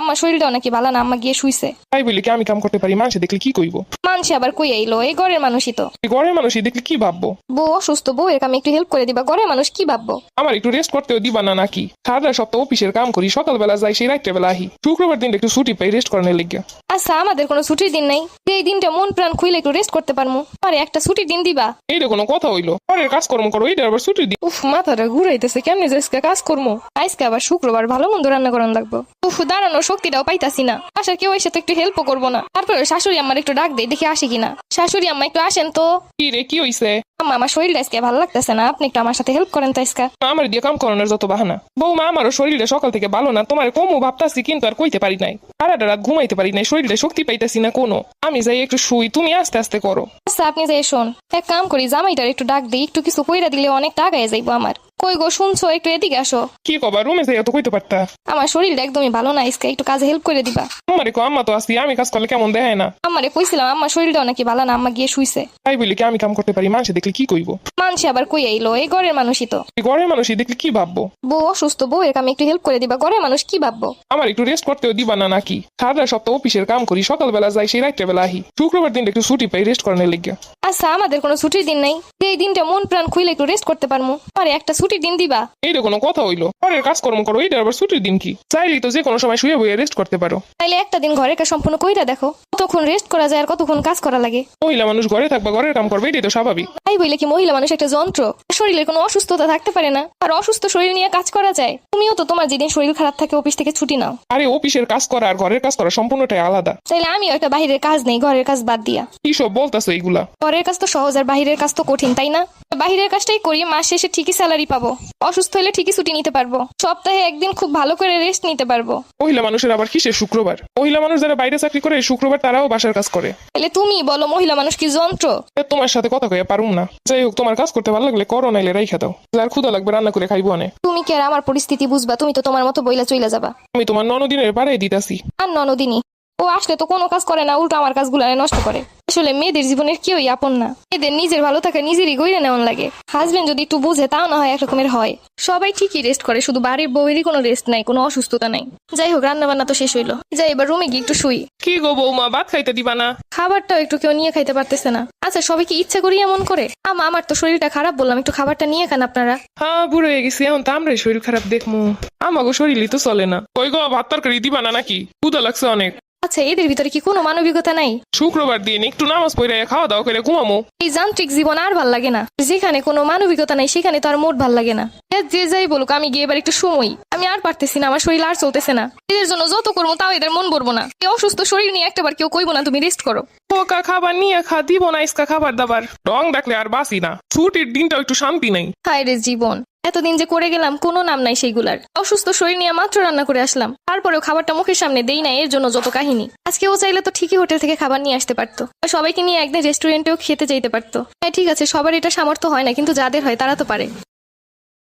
আমার শরীরটাও নাকি ভালো না, আম্মা গিয়ে শুইছে। তাই বলি কি আমি কাম করতে পারি? মানুষে দেখলে কি কইব? মানুষে আবার কই আইলো? এই ঘরের মানুষই তো। এই ঘরের মানুষই দেখলে কি ভাববো? বউ অসুস্থ, বউ এর কামে একটু হেল্প করে দিবা, ঘরের মানুষ কি ভাববো? আমার একটু রেস্ট করতেও দিবা না নাকি? সারা সপ্তাহ অফিসের কাম করি, সকালবেলা যাই, সেই রাত্রেবেলা আহি। শুক্রবার দিন একটু ছুটি পাই রেস্ট করানোর লেগে। আচ্ছা, আমাদের কোনো ছুটির দিন নাই? এই দিনটা মন প্রাণ খুইলে একটু রেস্ট করতে পারমু। আরে একটা ছুটির দিন দিবা। এইটা কোনো কথা হইলো? ঘরের কাজকর্ম করো, এইটা আবার ছুটির দিন? উফ, মাথাটা ঘুরাইতেছে, কেমনে যে আজকে কাজ করবো। আজকে আবার শুক্রবার, ভালো মন্দ রান্না করান লাগবো। উফ, দাঁড়ানোর শক্তিটাও পাইতাছি না। আসার কেউ এসে তো একটু হেল্পও করবো না। তারপরে শাশুড়ি আমার একটু ডাক দেয়, দেখি আসে কিনা। শাশুড়ি আম্মা একটু আসেন তো। কি রে, কি হইছে? আম্মা, আমার শরীরটা আজকে ভালো লাগতেছে না, আপনি একটু আমার সাথে হেল্প করেন তো আজকে। আমার দিয়ে কাম করানোর যত বাহানা। বৌমা, আমারও শরীরে সকাল থেকে ভালো না, তোমার কমও ভাবতাছি কিন্তু আর কইতে পারি নাই। সারাটা রাত ঘুমাইতে পারি নাই, শরীরে শক্তি পাইতাছি না কোনো। আমি যাই একটু শুই, তুমি আস্তে আস্তে করো। আচ্ছা, আপনি যাই শোন, এক কাম করি, জামাইটার একটু ডাক দিই, একটু কিছু কইরা দিলে অনেক টাকায় যাইবো আমার। কই গো, শুনছো? একটু এদিকে আসো। কি কবা? রুমে যাই তো কইতে পারতা। আমার শরীরটা একদমই ভালো না, আজকে একটু কাজে হেল্প করে দিবা। আমারে কো, আম্মা তো আসি, আমি কাজ করলে কেমন দেখায় না? আমারে কইছিলাম আমার শরীরটাও নাকি ভালো না, আম্মা গিয়ে শুইছে। তাই বলি কি আমি কাম করতে পারি? মানুষে দেখলে কি কইব? মানুষে আবার কই আইলো? এই ঘরের মানুষই তো। এই ঘরের মানুষই দেখলে কি ভাববো? বউ অসুস্থ, বউ এর কামে একটু হেল্প করে দিবা, ঘরের মানুষ কি ভাববো? আমার একটু রেস্ট করতেও দিবা না নাকি? সারা সপ্তাহ অফিসের কাম করি, সকালবেলা যাই, সেই রাত্রেবেলা আহি। শুক্রবার দিন একটু ছুটি পাই রেস্ট করানোর লেগে। আচ্ছা, আমাদের কোনো ছুটির দিন নাই? এই দিনটা মন প্রাণ খুইলে একটু রেস্ট করতে পারমু। আরে একটা ছুটির দিন দিবা। এইটা কোনো কথা হইলো? ঘরের কাজকর্ম করো, এইটা আবার ছুটির দিন কি? চাইলেই তো যে কোনো সময় শুয়ে বইয়ে রেস্ট করতে পারো। তাইলে একটা দিন ঘরের কাজ সম্পূর্ণ কইরা দেখো, কতক্ষণ রেস্ট করা যায় আর কতক্ষণ কাজ করা লাগে। মহিলা মানুষ ঘরে থাকবা, ঘরের কাম করবে, এটাই তো স্বাভাবিক। তাই বইলে কি মহিলা মানুষ একটা যন্ত্র? শরীরের কোনো অসুস্থতা থাকতে পারে না, আর অসুস্থ শরীর নিয়ে কাজ করা যায়? তুমিও তো তোমার যেদিন শরীর খারাপ থাকে অফিস থেকে ছুটি নাও। আরে অফিসের কাজ করা আর ঘরের কাজ করা সম্পূর্ণটাই আলাদা। তাইলে আমিও একটা বাহিরের কাজ নেই, ঘরের কাজ বাদ দিয়া। কি সব বলতাছো এইগুলা? ঘরের কাজ তো সহজ আর বাহিরের কাজ তো কঠিন, তাই না? বাহিরের কাজটাই করি, মাস শেষে ঠিকই স্যালারি পাবো, অসুস্থ হলে ঠিকই ছুটি নিতে পারবো, সপ্তাহে একদিন খুব ভালো করে রেস্ট নিতে পারবো। মহিলা মানুষের আবার কিসের শুক্রবার? মহিলা মানুষ যারা বাইরে চাকরি করে, শুক্রবার তারাও বাসার কাজ করে। তাহলে তুমি বলো, মহিলা মানুষ কি যন্ত্র? তোমার সাথে কথা কইয়া পারুম না। যাই হোক, তোমার কাজ করতে ভালো লাগলে করো, নাইলে রাইখা দাও। যার ক্ষুধা লাগবে রান্না করে খাইবো অনেক। তুমি কি আর আমার পরিস্থিতি বুঝবা? তুমি তো তোমার মতো বইলা চইলা যাবা। আমি তোমার ননদিনের পাড়ায় দিতাছি। আর ননদিনী, ও আসলে তো কোনো কাজ করে না, উল্টো আমার কাজগুলো নষ্ট করে। আসলে মেয়েদের জীবনের কেউই আপন না, মেয়েদের নিজের ভালো থাকা নিজেরই গইরে নেওয়ান লাগে। হাজবেন্ড যদি একটু বুঝে, তাও না হয় একরকমের হয়। সবাই ঠিকই রেস্ট করে, শুধু বাড়ির বউয়েরই কোনো রেস্ট নাই, কোনো অসুস্থতা নাই। যাই হোক, রান্না বান্না তো শেষ হইলো, যাই এবার রুমে গিয়ে একটু শুই। কি গো বৌমা, ভাত খাইতে দিবা না? খাবারটাও একটু কেউ নিয়ে খাইতে পারতেছে না। আচ্ছা, সবাই কি ইচ্ছা করি এমন করে? আমার তো শরীরটা খারাপ, বললাম একটু খাবারটা নিয়ে খান আপনারা। হ্যাঁ, বুড়ো হয়ে গেছি, এখন তো আমরাই শরীর খারাপ দেখমু। আমাগো শরীরই তো চলে না। কই গো, ভাত তরকারি দিবা না নাকি? ক্ষুধা লাগছে অনেক। আচ্ছা, এদের ভিতরে কি কোনো মানবিকতা নাই? শুক্রবার দিন একটু নামাজ পড়ে খাওয়া দাওয়া করে ঘুমামো। এই যান্ত্রিক জীবন আর ভাল লাগে না, যেখানে কোনো মানবিকতা নাই সেখানে তো আর মোট ভাল লাগে না। যে যাই বলুক, আমি গিয়ে এবার একটু সময়, আমি আর পারতেছি না, আমার শরীর আর চলতেছে না। এদের জন্য যত করবো তাও এদের মন ভরবো না। এই অসুস্থ শরীর নিয়ে একটাবার কেউ কইবো না তুমি রেস্ট করো। পোকা খাবার নিয়ে খা, দিব না ইসকা খাবার দাবার। রং দেখলে আর বাসি না, ছুটির দিনটাও একটু শান্তি নাই। হায় রে জীবন, এতদিন যে করে গেলাম কোনো নাম নাই সেইগুলার। অসুস্থ শরীর নিয়ে মাত্র রান্না করে আসলাম, তারপরেও খাবারটা মুখের সামনে দেই না, এর জন্য যত কাহিনী। আজকে ও চাইলে তো ঠিকই হোটেল থেকে খাবার নিয়ে আসতে পারতো, সবাইকে নিয়ে একদিন রেস্টুরেন্টেও খেতে যেতে পারতো। হ্যাঁ ঠিক আছে, সবার এটা সামর্থ্য হয় না, কিন্তু যাদের হয় তারা তো পারে।